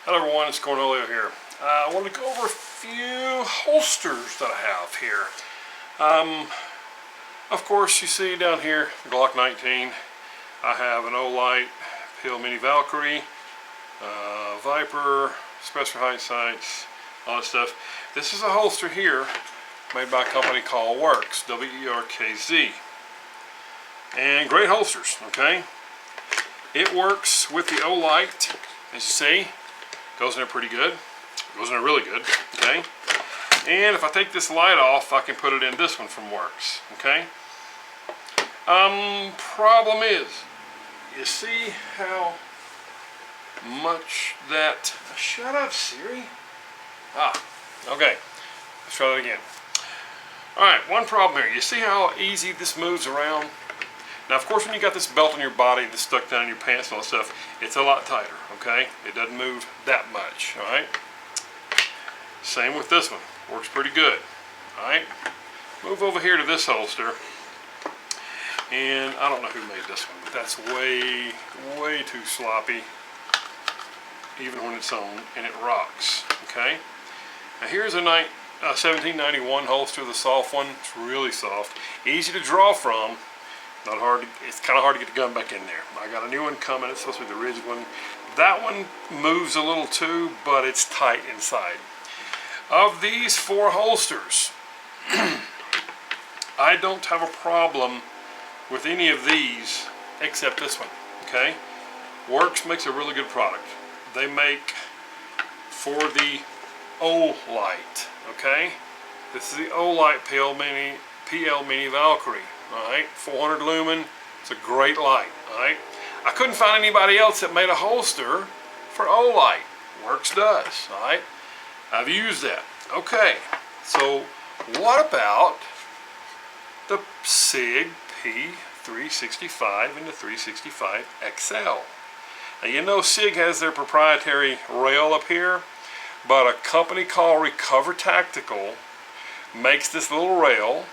Hello everyone, it's Cornelio here. I want to go over a few holsters that I have here. Of course, you see down here, Glock 19. I have an Olight PL Mini Valkyrie, Viper, special height sights, all that stuff. This is a holster here made by a company called Werkz, W-E-R-K-Z. And great holsters, okay? It works with the Olight, as you see. Goes in there pretty good. Goes in there really good, okay? And if I take this light off, I can put it in this one from Werkz, okay? Problem is, you see how much that... Shut up, Siri. Okay. Let's try that again. Alright, one problem here. You see how easy this moves around? Now, of course, when you got this belt on your body that's stuck down in your pants and all that stuff, it's a lot tighter, okay? It doesn't move that much, all right? Same with this one. Works pretty good, all right? Move over here to this holster. And I don't know who made this one, but that's way, way too sloppy, even when it's on, and it rocks, okay? Now, here's a 1791 holster, the soft one. It's really soft. Easy to draw from. Not hard to, it's kind of hard to get the gun back in there. I got a new one coming. It's supposed to be the rigid one. That one moves a little too, but it's tight inside. Of these four holsters, I don't have a problem with any of these except this one, okay? Werkz makes a really good product. They make for the Olight, okay? This is the Olight PL Mini Valkyrie. Alright, 400 lumen, it's a great light, alright? I couldn't find anybody else that made a holster for Olight. Werkz does, alright? I've used that. Okay, so what about the Sig P365 and the 365XL? Now you know Sig has their proprietary rail up here, but a company called Recover Tactical makes this little rail.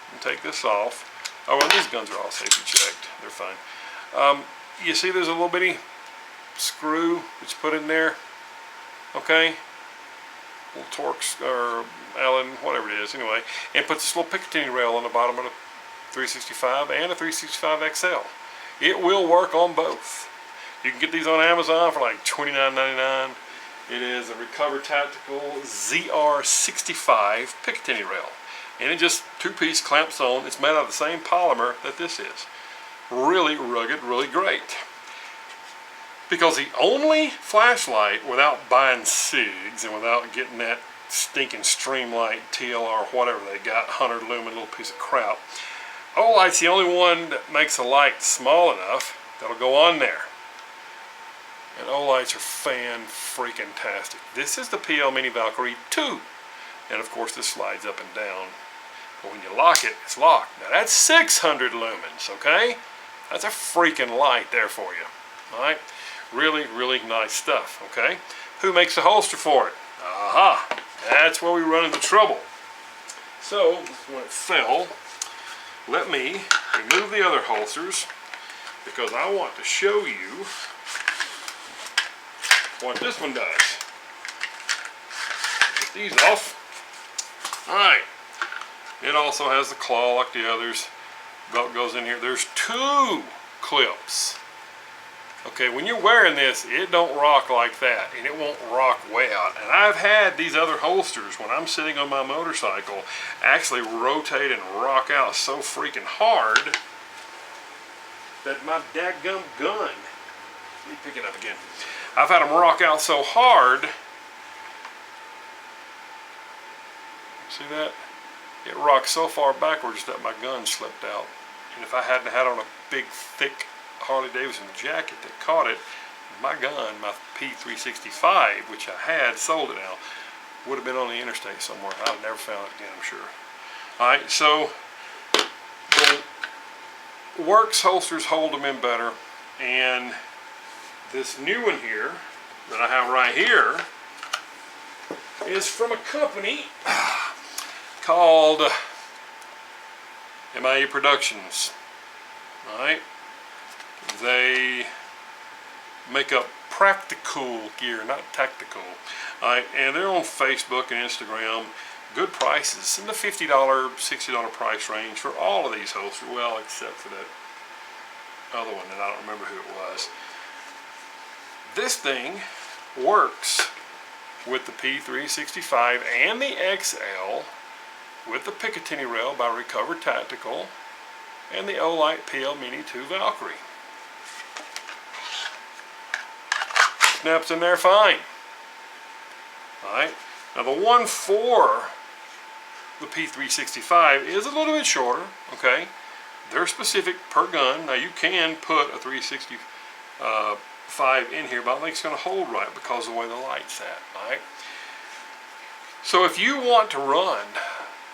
And take this off. Oh, well, these guns are all safety checked. They're fine. You see there's a little bitty screw that's put in there. Okay? Little Torx or Allen, whatever it is, anyway. And puts this little Picatinny rail on the bottom of the 365 and the 365XL. It will work on both. You can get these on Amazon for like $29.99. It is a Recover Tactical ZR65 Picatinny rail. And it just two-piece clamps on. It's made out of the same polymer that this is. Really rugged, really great. Because the only flashlight, without buying SIGs and without getting that stinking Streamlight TLR, whatever they got, 100 lumen little piece of crap, Olight's the only one that makes a light small enough that'll go on there. And Olights are fan-freaking-tastic. This is the PL Mini Valkyrie 2. And of course this slides up and down. But when you lock it, it's locked. Now that's 600 lumens, okay? That's a freaking light there for you. Alright? Really, really nice stuff, okay? Who makes the holster for it? Aha! That's where we run into trouble. So, when it fell, let me remove the other holsters because I want to show you what this one does. Get these off. Alright, it also has the claw like the others. Belt goes in here. There's two clips. Okay, when you're wearing this, it don't rock like that, and it won't rock way out. And I've had these other holsters, when I'm sitting on my motorcycle, actually rotate and rock out so freaking hard that my dadgum gun, let me pick it up again. I've had them rock out so hard. See that? It rocked so far backwards that my gun slipped out. And if I hadn't had on a big, thick Harley Davidson jacket that caught it, my gun, my P365, which I had, sold it now, would have been on the interstate somewhere. I'd have never found it again, I'm sure. Alright, so the Werkz holsters hold them in better. And this new one here, that I have right here, is from a company called MIE Productions. Alright? They make up practical gear, not tactical. Alright, and they're on Facebook and Instagram. Good prices in the $50, $60 price range for all of these holsters. Well, except for that other one that I don't remember who it was. This thing works with the P365 and the XL, with the Picatinny rail by Recover Tactical, and the Olight PL Mini 2 Valkyrie. Snaps in there fine. Alright, now the one for the P365 is a little bit shorter, okay? They're specific per gun. Now you can put a 365 in here, but I don't think it's going to hold right because of the way the light's at, alright? So if you want to run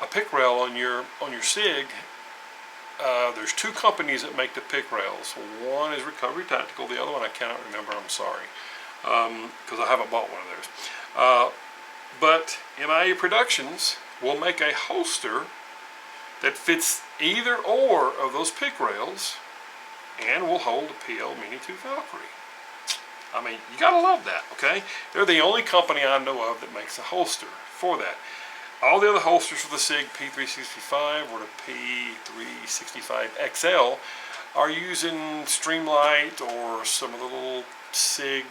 a pick rail on your Sig, there's two companies that make the pick rails. One is Recovery Tactical, the other one I cannot remember, I'm sorry, because I haven't bought one of theirs. But MIE Productions will make a holster that fits either or of those pick rails and will hold a PL Mini 2 Valkyrie. I mean, you gotta love that, okay? They're the only company I know of that makes a holster for that. All the other holsters for the Sig P365 or the P365XL are using Streamlight or some of the little Sig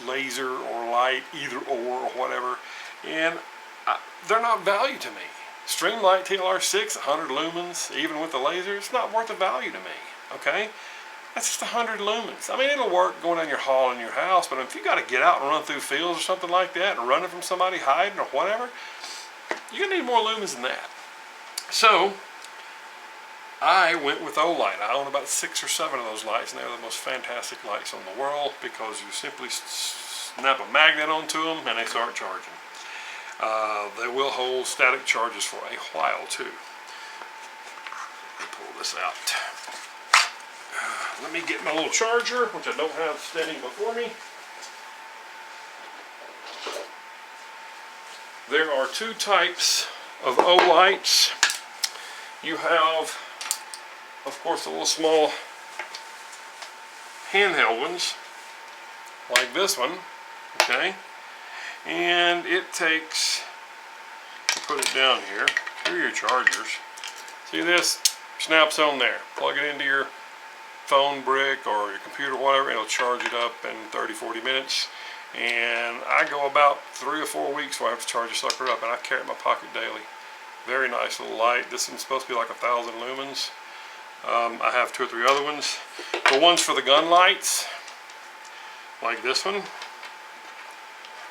laser or light, either or whatever, and they're not value to me. Streamlight TLR6, 100 lumens, even with the laser, it's not worth the value to me, okay? That's just 100 lumens. I mean, it'll work going down your hall in your house, but if you got to get out and run through fields or something like that and running from somebody hiding or whatever, you're going to need more lumens than that. So, I went with Olight. I own about 6 or 7 of those lights, and they're the most fantastic lights in the world because you simply snap a magnet onto them and they start charging. They will hold static charges for a while too. Let me pull this out. Let me get my little charger, which I don't have standing before me. There are two types of Olights. You have, of course, the little small handheld ones, like this one, okay? And it takes, to put it down here, here are your chargers. See this? Snaps on there. Plug it into your phone brick or your computer, whatever, it'll charge it up in 30-40 minutes. And I go about 3 or 4 weeks where I have to charge a sucker up, and I carry it in my pocket daily. Very nice little light. This one's supposed to be like 1,000 lumens. I have 2 or 3 other ones. The ones for the gun lights, like this one,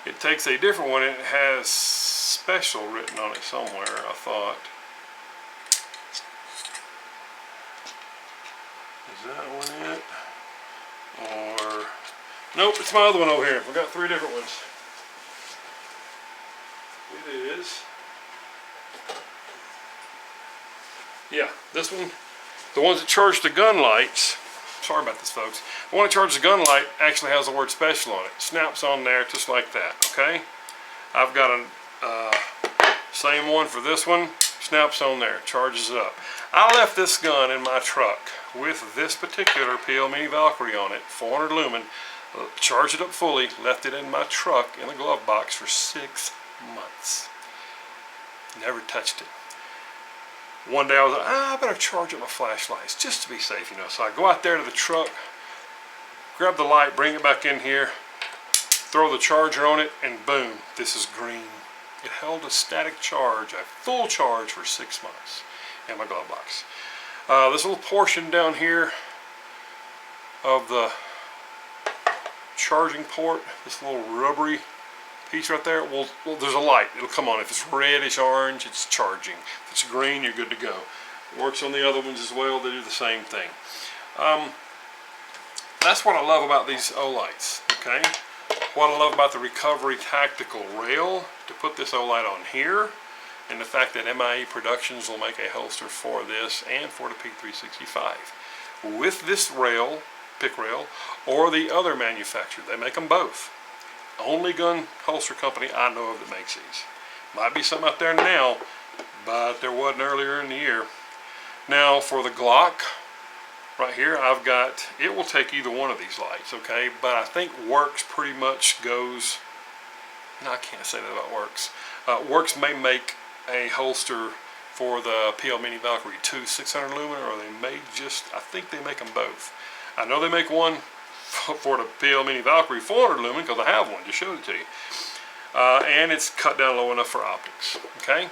it takes a different one. It has special written on it somewhere, I thought. Is that one it? Or, nope, it's my other one over here. We've got 3 different ones. It is, yeah, this one, the ones that charge the gun lights, sorry about this folks, the one that charges the gun light actually has the word special on it. Snaps on there just like that, okay? I've got a same one for this one, snaps on there, charges it up. I left this gun in my truck with this particular PL Mini Valkyrie on it, 400 lumen, charged it up fully, left it in my truck in the glove box for 6 months. Never touched it. One day I was like, I better charge up my flashlights just to be safe, you know. So I go out there to the truck, grab the light, bring it back in here, throw the charger on it, and boom, this is green. It held a static charge, a full charge for 6 months in my glove box. This little portion down here of the charging port, this little rubbery piece right there, well, there's a light. It'll come on. If it's reddish orange, it's charging. If it's green, you're good to go. It works on the other ones as well. They do the same thing. That's what I love about these Olights, okay? What I love about the Recovery Tactical rail, to put this Olight on here, and the fact that MIE Productions will make a holster for this and for the P365. With this rail, pick rail, or the other manufacturer. They make them both. Only gun holster company I know of that makes these. Might be some out there now, but there wasn't earlier in the year. Now for the Glock right here, I've got, it will take either one of these lights, okay? But I think Werkz pretty much goes, no, I can't say that about Werkz. Werkz may make a holster for the PL Mini Valkyrie 2 600 lumen, or they may just, I think they make them both. I know they make one for the PL Mini Valkyrie 400 lumen because I have one, just showed it to you. And it's cut down low enough for optics, okay?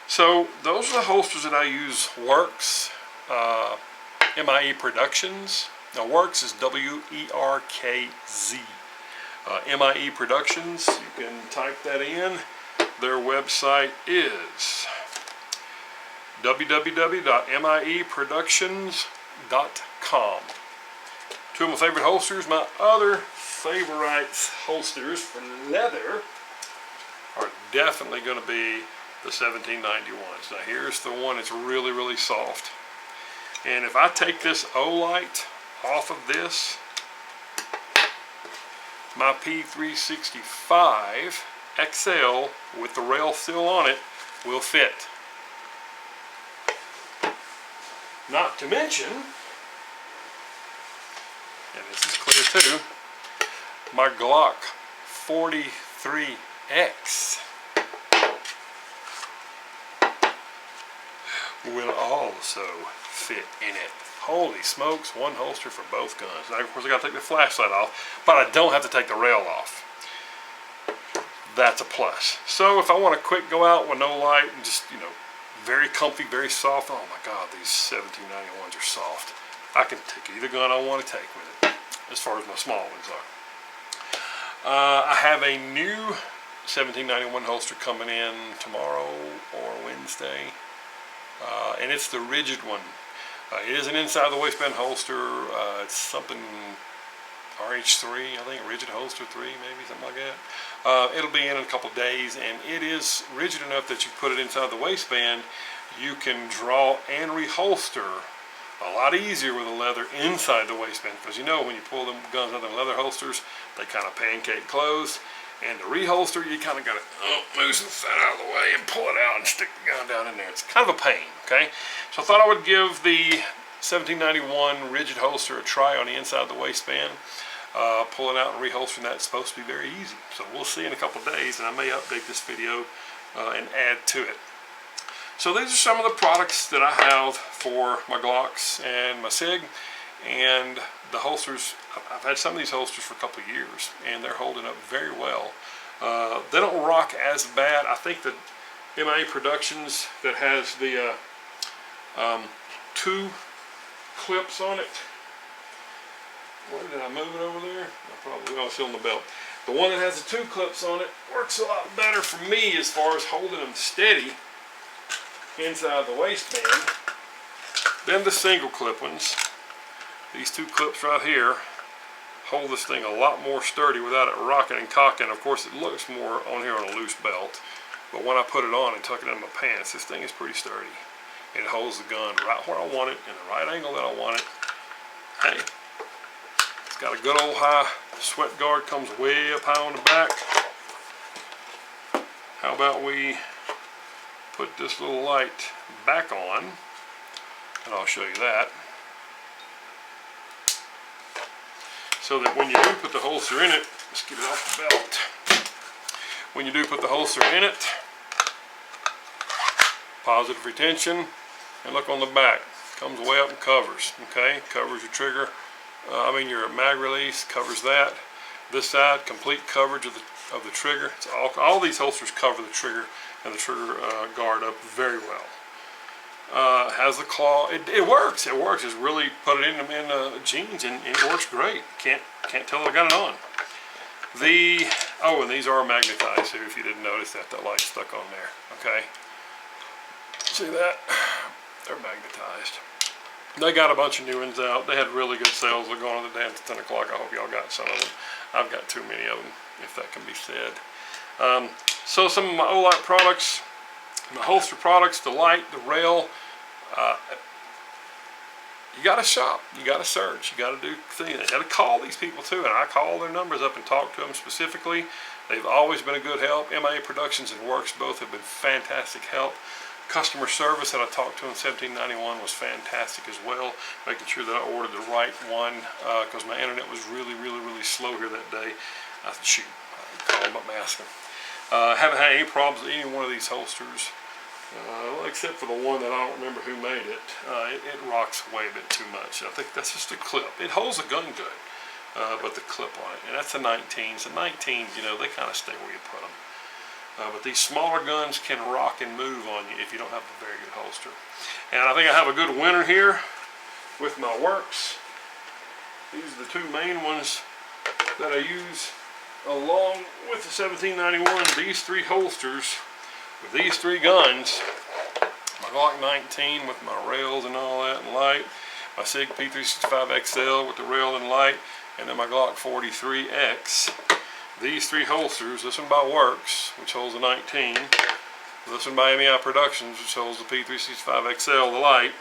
So those are the holsters that I use. Werkz, MIE Productions. Now Werkz is W-E-R-K-Z. MIE Productions, you can type that in. Their website is www.mieproductions.com. Two of my favorite holsters. My other favorite holsters for leather are definitely going to be the 1791s. Now here's the one that's really, really soft. And if I take this Olight off of this, my P365XL with the rail still on it will fit. Not to mention, and this is clear too, my Glock 43X will also fit in it. Holy smokes, one holster for both guns. Now, of course, I got to take the flashlight off, but I don't have to take the rail off. That's a plus. So if I want to quick go out with no light and just, you know, very comfy, very soft. Oh my God, these 1791s are soft. I can take either gun I want to take with it, as far as my small ones are. I have a new 1791 holster coming in tomorrow or Wednesday, and it's the rigid one. It is an inside the waistband holster. It's something RH3, I think, rigid holster 3, maybe something like that. It'll be in a couple days, and it is rigid enough that you put it inside the waistband. You can draw and reholster a lot easier with the leather inside the waistband, because you know when you pull them guns out of the leather holsters, they kind of pancake close. And the reholster, you kind of got to move some fat out of the way and pull it out and stick the gun down in there. It's kind of a pain, okay? So I thought I would give the 1791 rigid holster a try on the inside of the waistband. Pulling out and reholstering that's supposed to be very easy. So we'll see in a couple days, and I may update this video and add to it. So these are some of the products that I have for my Glocks and my Sig. And the holsters, I've had some of these holsters for a couple of years, and they're holding up very well. They don't rock as bad. I think the MIE Productions that has the 2 clips on it. Where did I move it over there? I probably was still on the belt. The one that has the 2 clips on it works a lot better for me as far as holding them steady inside the waistband than the single clip ones. These 2 clips right here hold this thing a lot more sturdy without it rocking and cocking. Of course, it looks more on here on a loose belt, but when I put it on and tuck it in my pants, this thing is pretty sturdy. And it holds the gun right where I want it, in the right angle that I want it. Hey, it's got a good old high sweat guard, comes way up high on the back. How about we put this little light back on, and I'll show you that. So that when you do put the holster in it, let's get it off the belt. When you do put the holster in it, positive retention, and look on the back, comes way up and covers, okay? Covers your trigger, your mag release, covers that. This side, complete coverage of the trigger. It's all these holsters cover the trigger and the trigger guard up very well. Has the claw. It works. It works. It's really put it in jeans, and it works great. Can't tell that I got it on. And these are magnetized too. If you didn't notice that light stuck on there. Okay. See that? They're magnetized. They got a bunch of new ones out. They had really good sales. They're going on the dance at 10 o'clock. I hope y'all got some of them. I've got too many of them, if that can be said. So some of my Olight products. My holster products, the light, the rail, you got to shop, you got to search, you got to do things. You got to call these people too, and I call their numbers up and talk to them specifically. They've always been a good help. MIE Productions and Werkz both have been fantastic help. Customer service that I talked to in 1791 was fantastic as well, making sure that I ordered the right one, because my internet was really slow here that day. I said, shoot, I'll call them up and ask them. Haven't had any problems with any one of these holsters, well, except for the one that I don't remember who made it. It rocks way a bit too much. I think that's just a clip. It holds the gun good, but the clip on it, and that's the 19s. The 19s, you know, they kind of stay where you put them. But these smaller guns can rock and move on you if you don't have a very good holster. And I think I have a good winner here with my Werkz. These are the two main ones that I use along with the 1791. These three holsters with these three guns. My Glock 19 with my rails and all that and light. My Sig P365XL with the rail and light. And then my Glock 43X. These three holsters, this one by Werkz, which holds the 19, this one by MIE Productions, which holds the P365XL, the light,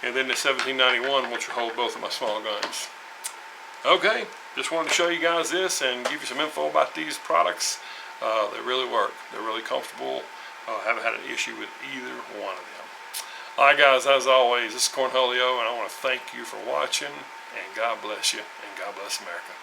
and then the 1791, which will hold both of my small guns. Okay, just wanted to show you guys this and give you some info about these products. They really work. They're really comfortable. Haven't had an issue with either one of them. Alright guys, as always, this is Cornholio, and I want to thank you for watching, and God bless you, and God bless America.